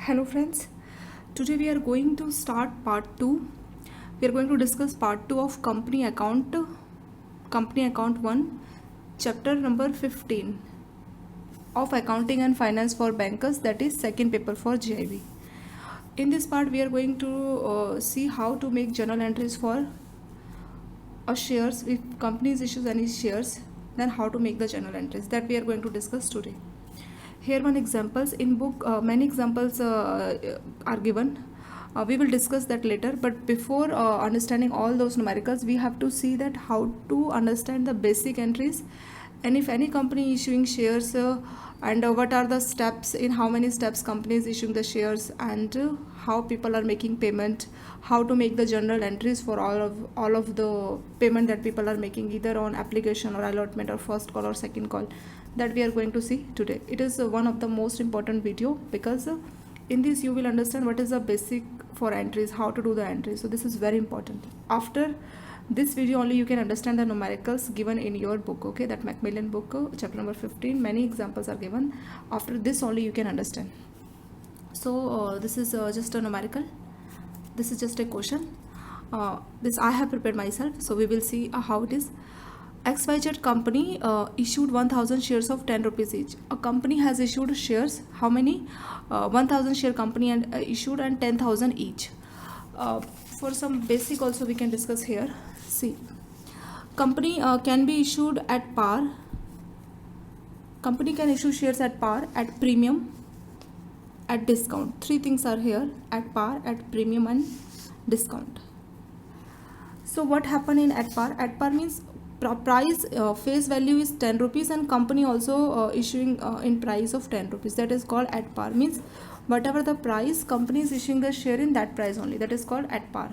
Hello friends, today we are going to start part 2. We are going to discuss part 2 of company account 1, chapter number 15 of accounting and finance for bankers, that is second paper for GIB. In this part we are going to see how to make journal entries for shares. If companies issues any shares, then how to make the journal entries, that we are going to discuss today. Here one examples in book, many examples are given. We will discuss that later, but before understanding all those numericals, we have to see that how to understand the basic entries, and if any company issuing shares, and what are the steps, in how many steps company is issuing the shares, and how people are making payment, how to make the journal entries for all of the payment that people are making, either on application or allotment or first call or second call, that we are going to see today. It is one of the most important video, because in this you will understand what is the basic for entries, how to do the entries. So this is very important. After this video only you can understand the numericals given in your book, okay, that Macmillan book, chapter number 15. Many examples are given. After this only you can understand. So this is just a numerical, this is just a question. This I have prepared myself, so we will see how it is. XYZ company issued 1000 shares of 10 rupees each. A company has issued shares, how many? 1000 share company and issued, and 10,000 each. For some basic also we can discuss here. See, company can be issued at par. Company can issue shares at par, at premium, at discount. Three things are here: at par, at premium, and discount. So what happened in at par? At par means price face value is 10 rupees, and company also issuing in price of 10 rupees. That is called at par. Means whatever the price, company is issuing the share in that price only. That is called at par.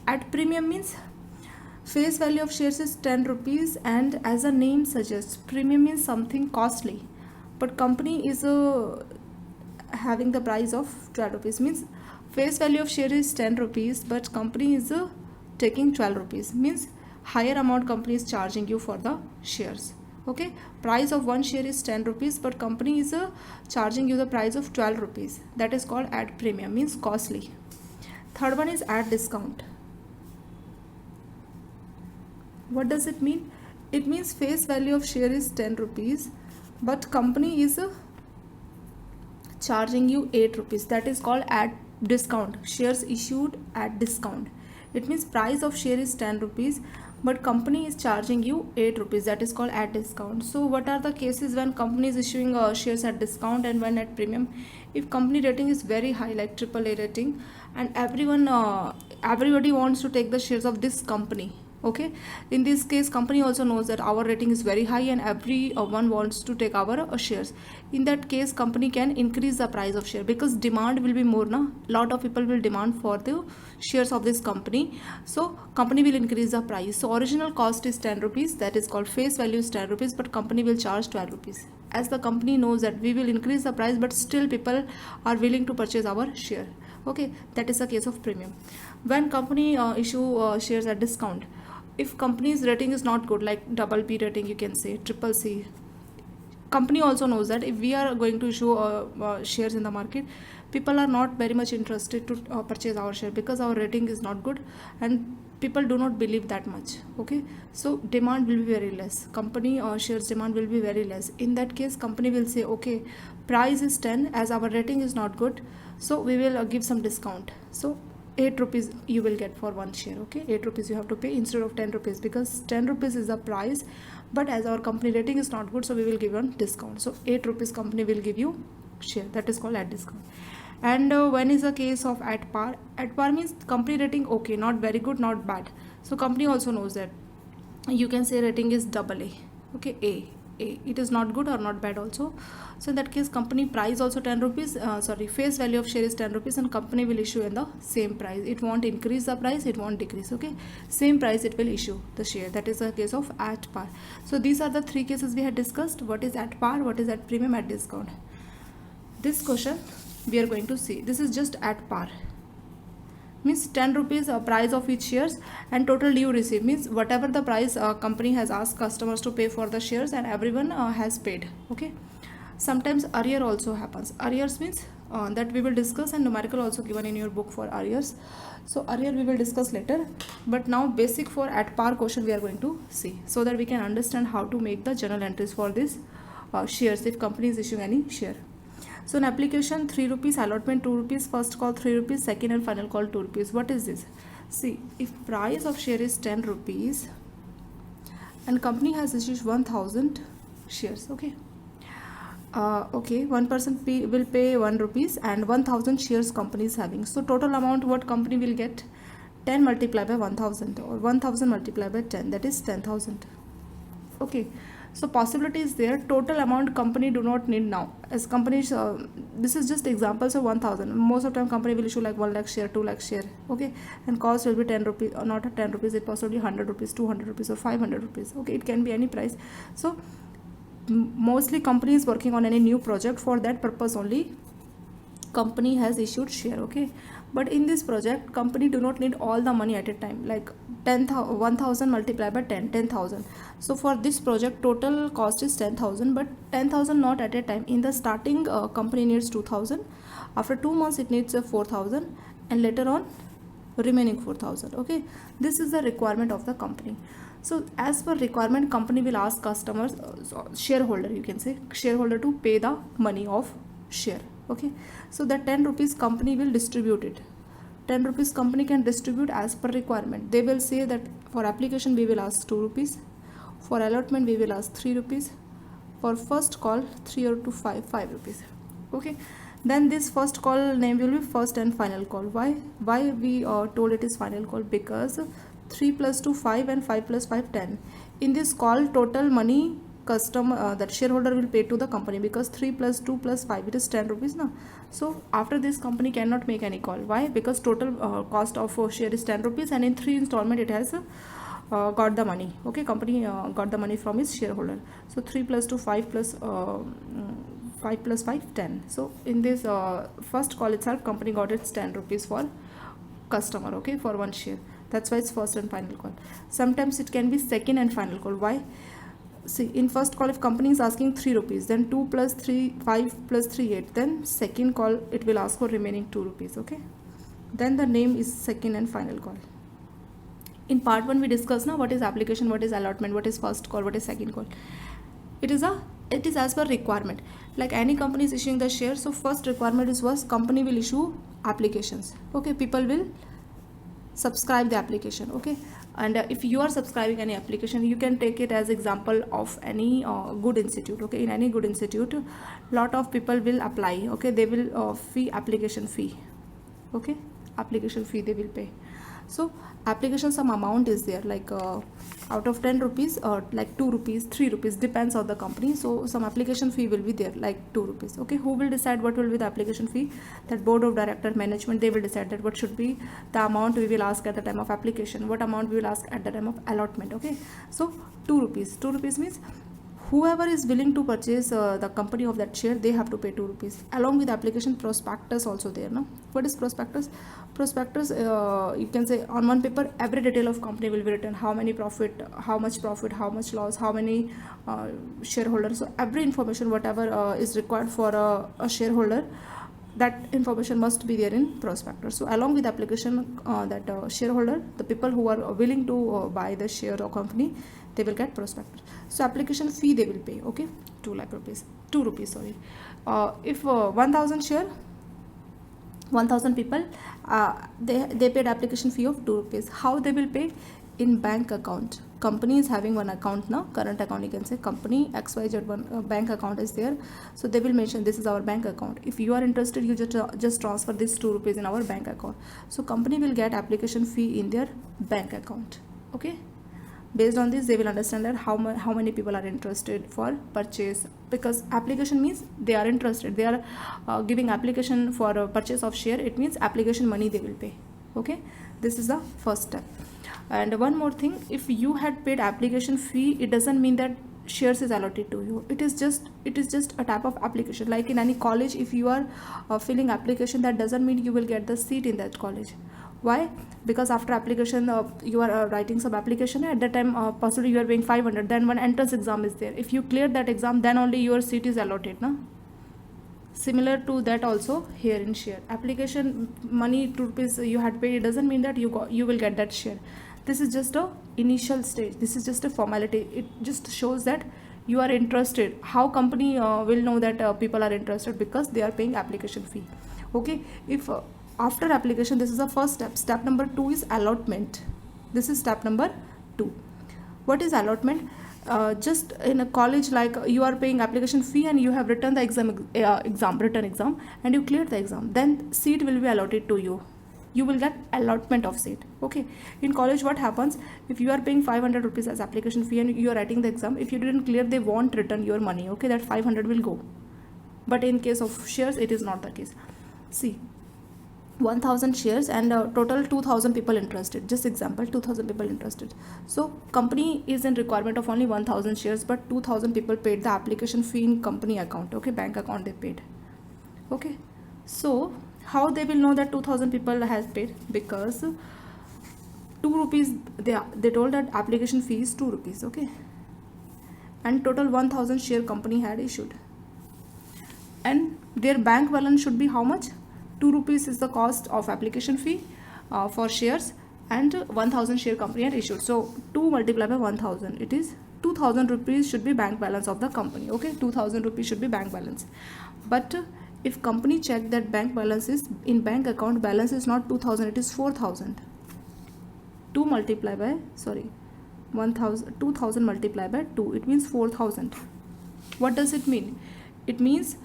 At premium means face value of shares is 10 rupees, and as the name suggests, premium means something costly, but company is having the price of 12 rupees. Means face value of share is 10 rupees, but company is taking 12 rupees. Means higher amount company is charging you for the shares. Okay, price of one share is 10 rupees, but company is charging you the price of 12 rupees. That is called at premium, means costly. Third one is at discount. What does it mean? It means face value of share is 10 rupees, but company is charging you 8 rupees. That is called at discount. Shares issued at discount. It means price of share is 10 rupees, but company is charging you 8 rupees. That is called at discount. So what are the cases when company is issuing shares at discount and when at premium? If company rating is very high, like AAA rating, and everybody wants to take the shares of this company, okay, in this case company also knows that our rating is very high and everyone wants to take our shares. In that case company can increase the price of share, because demand will be more, na, lot of people will demand for the shares of this company, so company will increase the price. So original cost is 10 rupees, that is called face value is 10 rupees, but company will charge 12 rupees. As the company knows that we will increase the price, but still people are willing to purchase our share, okay, that is the case of premium. When company issue shares at discount, if company's rating is not good, like double B rating, you can say triple C, company also knows that if we are going to issue shares in the market, people are not very much interested to purchase our share, because our rating is not good and people do not believe that much, okay, so demand will be very less. Company shares demand will be very less. In that case company will say, okay, price is 10, as our rating is not good, so we will give some discount. So 8 rupees you will get for one share, okay, 8 rupees you have to pay instead of 10 rupees, because 10 rupees is the price, but as our company rating is not good, so we will give on discount. So 8 rupees company will give you share. That is called at discount. And when is the case of at par? At par means company rating okay, not very good, not bad, so company also knows that. You can say rating is AA, okay, A, it is not good or not bad also. So in that case company price also 10 rupees, face value of share is 10 rupees, and company will issue in the same price. It won't increase the price, it won't decrease, okay, same price it will issue the share. That is the case of at par. So these are the three cases we had discussed: what is at par, what is at premium, at discount. This question we are going to see. This is just at par, means 10 rupees price of each shares, and total due receive means whatever the price company has asked customers to pay for the shares, and everyone has paid, okay. Sometimes arrear also happens. Arrears means that we will discuss, and numerical also given in your book for arrears. So arrear we will discuss later, but now basic for at par question we are going to see, so that we can understand how to make the journal entries for this shares if company is issuing any share. So an application 3 rupees, allotment 2 rupees, first call 3 rupees, second and final call 2 rupees. What is this? See, if price of share is 10 rupees and company has issued 1000 shares, okay. Okay, one person will pay 1 rupees and 1000 shares company is having. So total amount what company will get? 10 multiplied by 1000 or 1000 multiplied by 10, that is 10,000. Okay, so possibility is there. Total amount company do not need now, as companies this is just examples of 1000. Most of the time company will issue like 1 lakh share, 2 lakh share, okay, and cost will be 10 rupees or not 10 rupees, it possibly 100 rupees, 200 rupees or 500 rupees, okay, it can be any price. So mostly company is working on any new project, for that purpose only company has issued share, okay. But in this project company do not need all the money at a time, like 10,000 multiplied by 10,000. So for this project total cost is 10,000, but 10,000 not at a time. In the starting company needs 2,000, after 2 months it needs 4,000, and later on remaining 4,000, okay. This is the requirement of the company. So as per requirement company will ask customers, shareholder, you can say shareholder, to pay the money of share, okay. So the 10 rupees company will distribute it. 10 rupees company can distribute as per requirement. They will say that for application we will ask 2 rupees, for allotment we will ask 3 rupees, for first call 3 or to 5 rupees, okay. Then this first call name will be first and final call. Why we told it is final call? Because 3 plus 2 5 and 5 plus 5 10. In this call total money customer that shareholder will pay to the company, because 3 plus 2 plus 5 it is 10 rupees now. So after this company cannot make any call. Why? Because total cost of share is 10 rupees and in 3 installment it has got the money, okay. Company got the money from its shareholder. So 3 plus 2 5 plus 5 plus 5 10. So in this first call itself company got its 10 rupees for customer, okay, for one share. That's why it's first and final call. Sometimes it can be second and final call. Why? See, in first call if company is asking 3 rupees, then 2 plus 3 5 plus 3 8, then second call it will ask for remaining 2 rupees, okay. Then the name is second and final call. In part 1 we discussed now what is application, what is allotment, what is first call, what is second call. It is as per requirement. Like any company is issuing the share, so first requirement is was company will issue applications, okay. People will subscribe the application, okay. And if you are subscribing any application, you can take it as example of any good institute, okay. In any good institute lot of people will apply, okay. They will application fee, okay. Application fee they will pay. So application some amount is there, like out of 10 rupees or like 2 rupees 3 rupees, depends on the company. So some application fee will be there, like 2 rupees, okay. Who will decide what will be the application fee? That board of director, management, they will decide that what should be the amount we will ask at the time of application, what amount we will ask at the time of allotment, okay. So 2 rupees means whoever is willing to purchase the company of that share, they have to pay 2 rupees. Along with application, prospectus also there, no. What is prospectus? Prospectus, you can say on one paper every detail of company will be written, how many profit, how much loss, how many shareholders. So every information whatever is required for a shareholder, that information must be there in prospectus. So along with application, that shareholder, the people who are willing to buy the share of company, they will get prospectus. So application fee they will pay, okay, 2 rupees, sorry. If 1000 share, 1000 people, they paid application fee of 2 rupees. How they will pay? In bank account. Company is having one account now, current account, you can say company XYZ one bank account is there. So they will mention this is our bank account. If you are interested, you just transfer this 2 rupees in our bank account. So company will get application fee in their bank account, okay. Based on this they will understand that how many people are interested for purchase, because application means they are interested, they are giving application for purchase of share. It means application money they will pay, okay. This is the first step. And one more thing, if you had paid application fee, it doesn't mean that shares is allotted to you. It is just a type of application. Like in any college, if you are filling application, that doesn't mean you will get the seat in that college. Why? Because after application you are writing some application, at that time possibly you are paying 500, then one entrance exam is there. If you clear that exam, then only your seat is allotted, no? Similar to that also here in share application money 2 rupees you had paid, it doesn't mean that you will get that share. This is just a initial stage, this is just a formality, it just shows that you are interested. How company will know that people are interested? Because they are paying application fee. Okay, if after application, this is the first step. Step number 2 is allotment. This is step number 2. What is allotment? Just in a college, like you are paying application fee and you have written the written exam and you cleared the exam, then seat will be allotted to you. You will get allotment of seat. Okay, in college what happens, if you are paying 500 rupees as application fee and you are writing the exam, if you didn't clear, they won't return your money. Okay, that 500 will go. But in case of shares, it is not the case. See, 1000 shares and total 2000 people interested, just example, 2000 people interested. So company is in requirement of only 1000 shares, but 2000 people paid the application fee in company account. Okay, bank account they paid. Okay, so how they will know that 2000 people has paid? Because 2 rupees, they told that application fee is 2 rupees. Okay, and total 1000 share company had issued, and their bank balance should be how much? 2 rupees is the cost of application fee for shares, and 1000 share company had issued. So 2 multiplied by 1000, it is 2000 rupees should be bank balance of the company. Okay, 2000 rupees should be bank balance. But if company check that bank balance is in bank account balance is not 2000, it is 4000. 2 multiplied by 1000, 2000 multiplied by 2, it means 4000. What does it mean? It means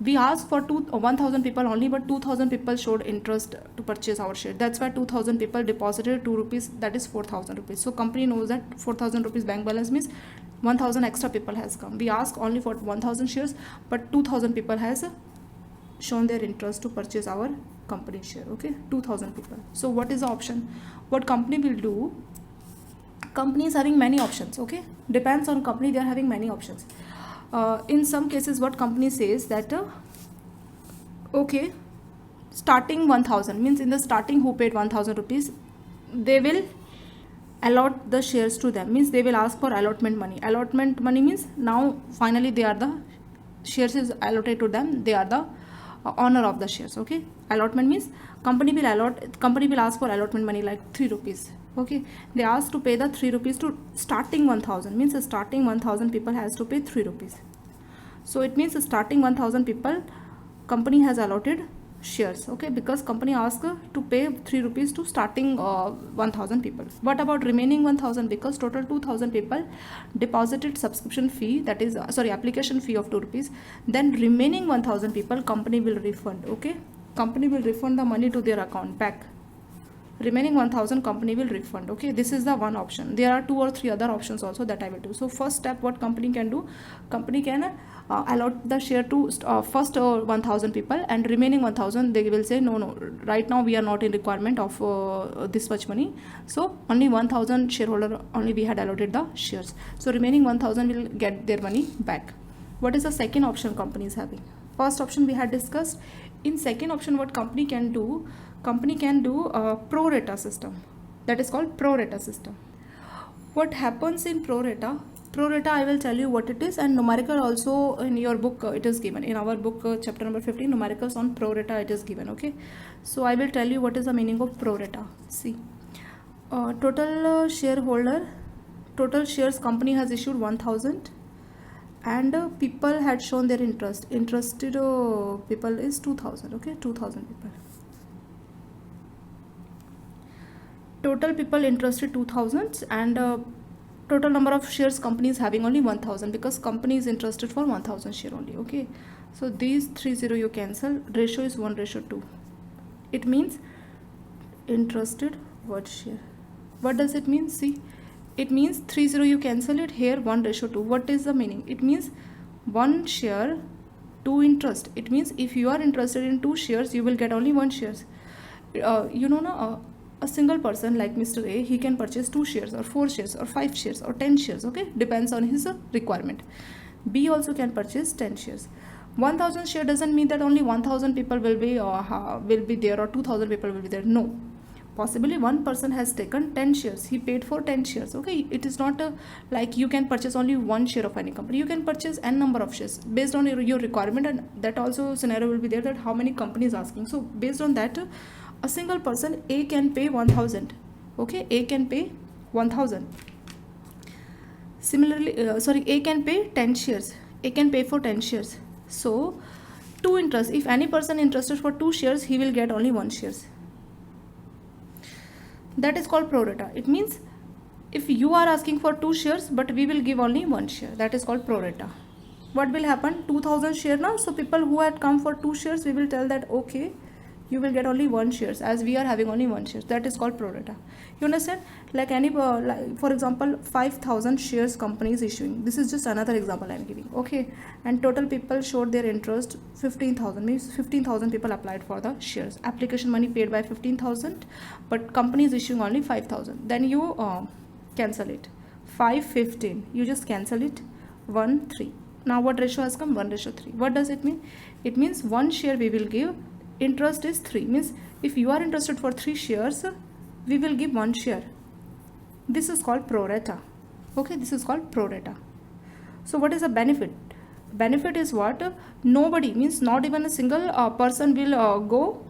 we asked for 1000 people only, but 2000 people showed interest to purchase our share. That's why 2000 people deposited 2 rupees, that is 4000 rupees. So company knows that 4000 rupees bank balance means 1000 extra people has come. We asked only for 1000 shares, but 2000 people has shown their interest to purchase our company share. Okay, 2000 people. So what is the option? What company will do? Company is having many options. Okay, depends on company, they are having many options. In some cases what company says that okay, starting 1000 means in the starting who paid 1000 rupees, they will allot the shares to them, means they will ask for allotment money. Allotment money means now finally they are the shares is allotted to them, they are the owner of the shares. Okay, allotment means company will ask for allotment money like 3 rupees. Okay, they ask to pay the 3 rupees to starting 1000, means starting 1000 people has to pay 3 rupees. So it means starting 1000 people company has allotted shares. Okay, because company asked to pay 3 rupees to starting 1000 people. What about remaining 1000? Because total 2000 people deposited subscription fee, that is application fee of 2 rupees, then remaining 1000 people company will refund. Okay, company will refund the money to their account back. Remaining 1000 company will refund. Okay, this is the one option. There are 2 or 3 other options also that I will do. So first step, what company can do? Company can allot the share to first 1000 people, and remaining 1000 they will say no, right now we are not in requirement of this much money, so only 1000 shareholder only we had allotted the shares, so remaining 1000 will get their money back. What is the second option company is having? First option we had discussed. In second option, what company can do? Company can do a pro rata system, that is called pro rata system. What happens in pro rata? Pro rata, I will tell you what it is, and numerical also in your book it is given. In our book chapter number 15, numericals on pro rata it is given. Okay, so I will tell you what is the meaning of pro rata. See, total shares company has issued 1000, and people had shown their interested people is 2000. Okay, 2000 people. Total people interested 2000, and total number of shares company is having only 1000, because company is interested for 1000 share only. Okay, so these 30 you cancel, ratio is 1:2. It means interested what share. What does it mean? See, it means 30 you cancel it, here 1:2. What is the meaning? It means 1 share 2 interest. It means if you are interested in 2 shares, you will get only 1 shares. A single person like Mr. A, he can purchase 2 shares or 4 shares or 5 shares or 10 shares. Okay, depends on his requirement. B also can purchase 10 shares. 1000 share doesn't mean that only 1000 people will be there or 2000 people will be there. No, Possibly one person has taken 10 shares, he paid for 10 shares. Okay, it is not like you can purchase only one share of any company, you can purchase n number of shares based on your requirement, and that also scenario will be there, that how many companies asking. So based on that, a single person A can pay 1000. Okay, A can pay 1000. Similarly, A can pay 10 shares, A can pay for 10 shares. So two interest, if any person interested for 2 shares, he will get only 1 shares. That is called pro rata. It means if you are asking for 2 shares but we will give only 1 share, that is called pro rata. What will happen? 2000 share now, so people who had come for 2 shares, we will tell that okay, you will get only 1 shares as we are having only 1 shares. That is called pro rata. You understand? Like any like for example 5000 shares company is issuing. This is just another example I am giving. Okay, and total people showed their interest 15,000, means 15,000 people applied for the shares. Application money paid by 15,000, but company is issuing only 5,000. Then you cancel it. 5 15, you just cancel it. 1 3. Now what ratio has come? 1:3. What does it mean? It means 1 share we will give, interest is 3, means if you are interested for 3 shares, we will give 1 share. This is called pro rata. Okay, this is called pro rata. So what is the benefit? Benefit is what? Nobody, means not even a single person will go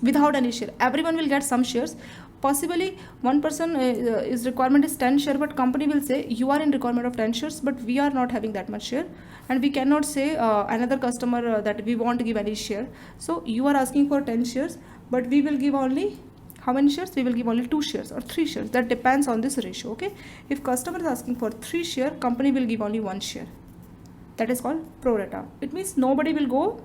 without any share. Everyone will get some shares. Possibly one person his requirement is 10 share, but company will say you are in requirement of 10 shares, but we are not having that much share, and we cannot say another customer that we want to give any share. So you are asking for 10 shares, but we will give only how many shares? We will give only 2 shares or 3 shares. That depends on this ratio. Okay, if customer is asking for 3 share, company will give only 1 share. That is called pro rata. It means nobody will go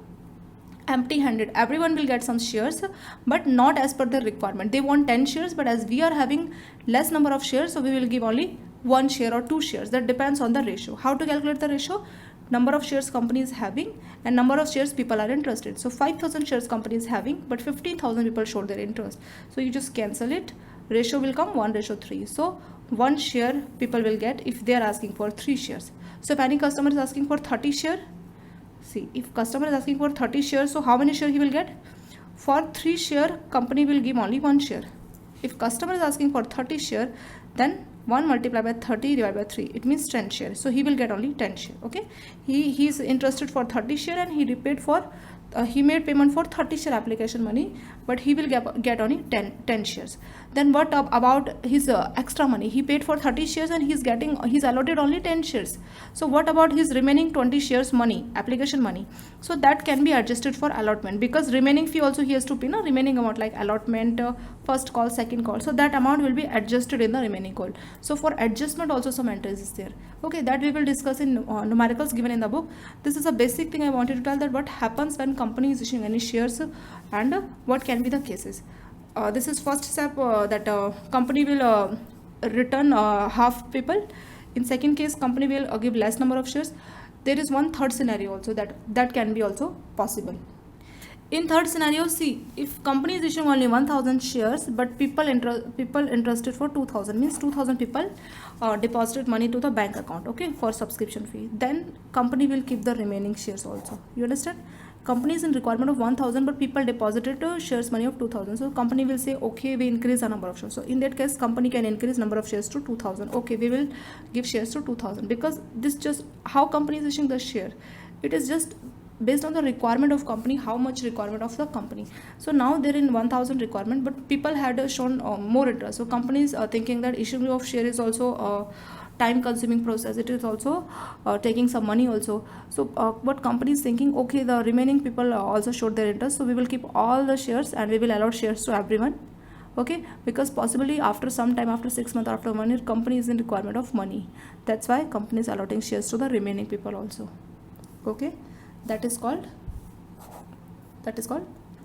empty handed. Everyone will get some shares, but not as per their requirement. They want 10 shares, but as we are having less number of shares, so we will give only 1 share or 2 shares. That depends on the ratio. How to calculate the ratio? Number of shares company is having and number of shares people are interested. So 5,000 shares company is having, but 15,000 people showed their interest. So you just cancel it. Ratio will come 1:3. So 1 share people will get if they are asking for 3 shares. So if any customer is asking for 30 share, see, if customer is asking for 30 shares, so how many share he will get? For 3 share, company will give only 1 share. If customer is asking for 30 share, then 1 multiplied by 30 divided by 3, it means 10 share. So he will get only 10 share. Okay, he is interested for 30 share and he repaid for he made payment for 30 share application money, but he will get only 10 shares. Then what about his extra money? He paid for 30 shares and he's allotted only 10 shares. So what about his remaining 20 shares money, application money? So that can be adjusted for allotment, because remaining fee also he has to pay, no, remaining amount like allotment, first call, second call. So that amount will be adjusted in the remaining call. So for adjustment also some entries is there. Okay, that we will discuss in numericals given in the book. This is a basic thing I wanted to tell, that what happens when company is issuing any shares and what can be the cases. This is first step, that company will return half people. In second case, company will give less number of shares. There is one third scenario also that can be also possible. In third scenario, see, if company is issuing only 1000 shares, but people interested for 2000, means 2000 people deposited money to the bank account, okay, for subscription fee, then company will keep the remaining shares also. You understand? Company is in requirement of 1000, but people deposited shares money of 2000. So company will say, okay, we increase the number of shares. So in that case, company can increase number of shares to 2000. Okay, we will give shares to 2000, because this just how company is issuing the share. It is just based on the requirement of company, how much requirement of the company. So now they're in 1000 requirement, but people had shown more interest. So companies are thinking that issuing of share is also time consuming process. It is also taking some money also. So what company is thinking, okay, the remaining people also showed their interest, so we will keep all the shares and we will allot shares to everyone. Okay, because possibly after some time, after 6 months, after 1 year, company is in requirement of money. That's why company is allotting shares to the remaining people also. Okay, that is called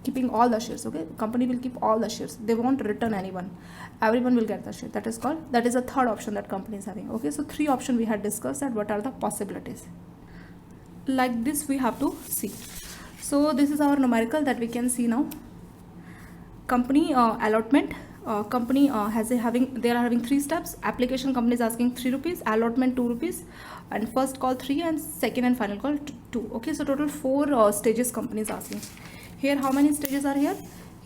keeping all the shares. Okay, company will keep all the shares, they won't return anyone, everyone will get the share. That is a third option that company is having. Okay, so 3 options we had discussed, that what are the possibilities. Like this we have to see. So this is our numerical that we can see now. Company allotment, company they are having 3 steps. Application, company is asking 3 rupees, allotment 2 rupees, and first call 3, and second and final call 2. Okay, so total 4 stages company is asking. Here how many stages are here?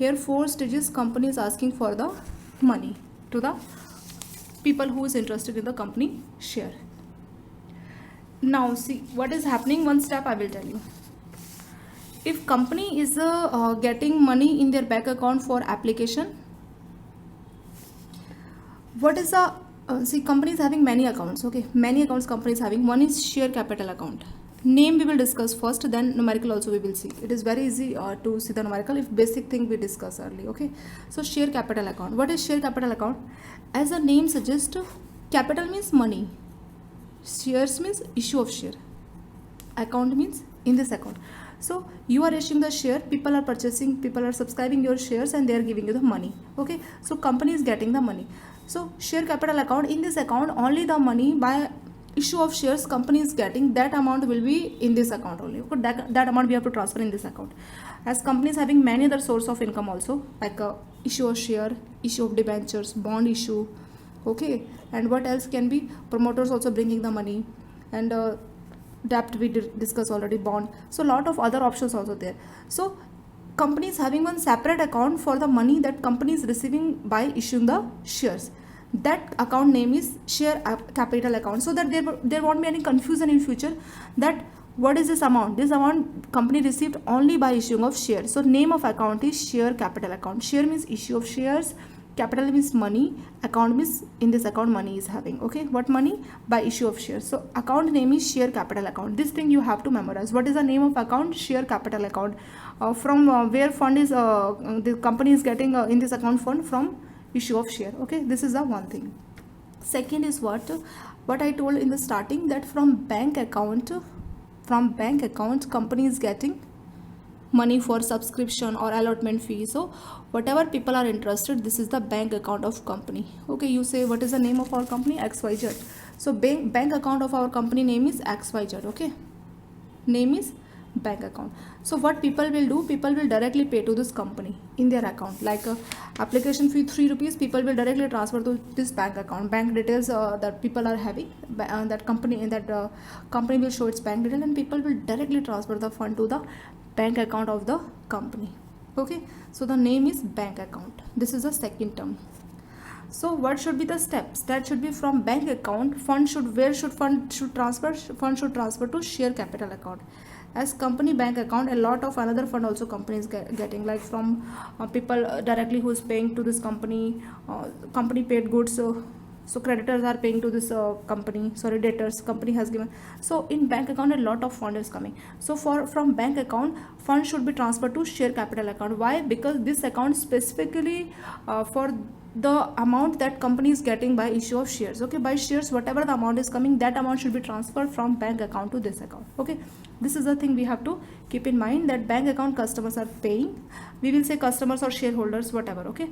Here 4 stages company is asking for the money to the people who is interested in the company share. Now see what is happening. One step I will tell you. If company is getting money in their bank account for application, what is the see, company is having many accounts. Okay, many accounts company is having. One is share capital account. Name we will discuss first, then numerical also we will see. It is very easy to see the numerical if basic thing we discuss early. Okay, so share capital account. What is share capital account? As the name suggests, capital means money, shares means issue of share, account means in this account. So you are issuing the share, people are purchasing, people are subscribing your shares and they are giving you the money. Okay, so company is getting the money. So share capital account, in this account only the money by issue of shares company is getting, that amount will be in this account only. Okay, that amount we have to transfer in this account. As companies having many other source of income also, like issue of share, issue of debentures, bond issue. Okay, and what else can be? Promoters also bringing the money, and debt we discussed already, bond. So lot of other options also there. So company is having one separate account for the money that company is receiving by issuing the shares. That account name is share capital account, so that there won't be any confusion in future that what is this amount. This amount company received only by issuing of shares. So name of account is share capital account. Share means issue of shares, capital means money, account means in this account money is having. Okay, what money? By issue of shares. So account name is share capital account. This thing you have to memorize. What is the name of account? Share capital account. From where fund is the company is getting in this account fund? From issue of share. Okay, this is the one thing. Second is what I told in the starting, that from bank account company is getting money for subscription or allotment fee. So whatever people are interested, this is the bank account of company. Okay, you say what is the name of our company? XYZ. So bank account of our company name is XYZ. Okay, name is bank account. So what people will do, people will directly pay to this company in their account, like application fee 3 rupees, people will directly transfer to this bank account. Bank details that people are having, that company will show its bank detail, and people will directly transfer the fund to the bank account of the company. Okay, so the name is bank account. This is the second term. So what should be the steps? That should be from bank account, fund should transfer to share capital account. As company bank account, a lot of another fund also company is getting, like from people directly who is paying to this company, company paid goods, so creditors are paying to this company, debtors company has given. So in bank account a lot of fund is coming. So from bank account, fund should be transferred to share capital account. Why? Because this account specifically for the amount that company is getting by issue of shares. Okay, by shares whatever the amount is coming, that amount should be transferred from bank account to this account. Okay, this is the thing we have to keep in mind, that bank account customers are paying. We will say customers or shareholders, whatever. Okay,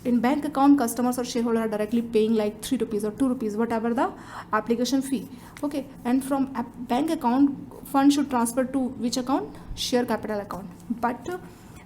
in bank account customers or shareholders are directly paying like 3 rupees or 2 rupees, whatever the application fee. Okay, and from bank account fund should transfer to which account? Share capital account. But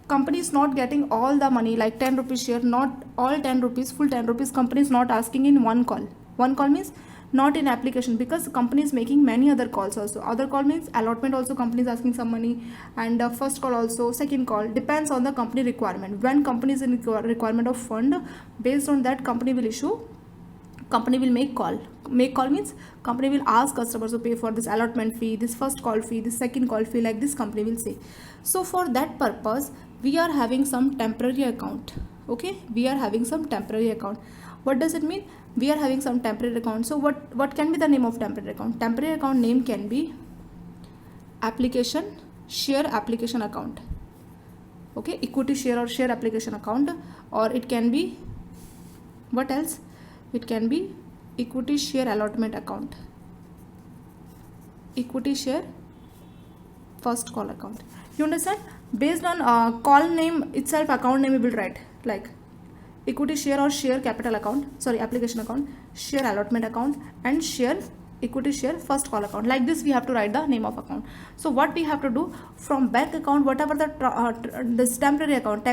company is not getting all the money, like 10 rupees share, not all 10 rupees, full 10 rupees company is not asking in one call. One call means not in application, because company is making many other calls also. Other call means allotment also company is asking some money, and first call also, second call, depends on the company requirement. When company is in requirement of fund, based on that company will make call. Make call means company will ask customers to pay for this allotment fee, this first call fee, this second call fee, like this company will say. So for that purpose we are having some temporary account. Okay, we are having some temporary account. What does it mean? We are having some temporary account. So what can be the name of temporary account? Temporary account name can be share application account. Okay, equity share or share application account, or it can be what else? It can be equity share allotment account, equity share first call account. You understand? Based on call name itself, account name we will write, like equity share or share capital account, application account, share allotment account, and share equity share first call account. Like this we have to write the name of account. So what we have to do, from bank account, whatever this temporary account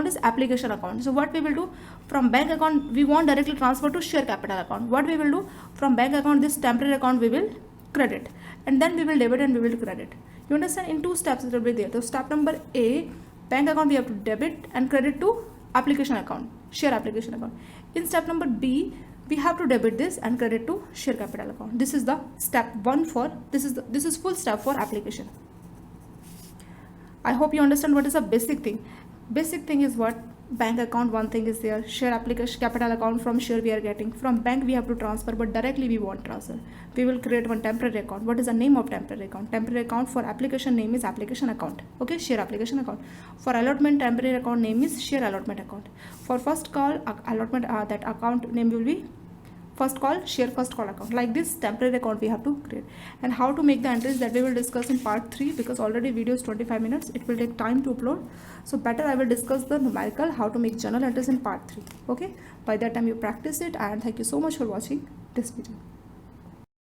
is application account. So what we will do, from bank account we want directly transfer to share capital account. What we will do, from bank account this temporary account we will credit, and then we will debit and we will credit. You understand? In two steps it will be there. So step number A, bank account we have to debit and credit to application account, share application account. In step number B, we have to debit this and credit to share capital account. This is the step 1 for this is full step for application. I hope you understand what is a basic thing. Basic thing is what? Bank account, one thing is there. Share application capital account, from share we are getting. From bank we have to transfer, but directly we won't transfer. We will create one temporary account. What is the name of temporary account? Temporary account for application name is application account. Okay, share application account. For allotment, temporary account name is share allotment account. For first call allotment, that account name will be first call share first call account. Like this temporary account we have to create. And how to make the entries, that we will discuss in part 3, because already video is 25 minutes. It will take time to upload, so better I will discuss the numerical how to make journal entries in part 3. Okay, by that time you practice it. And thank you so much for watching this video.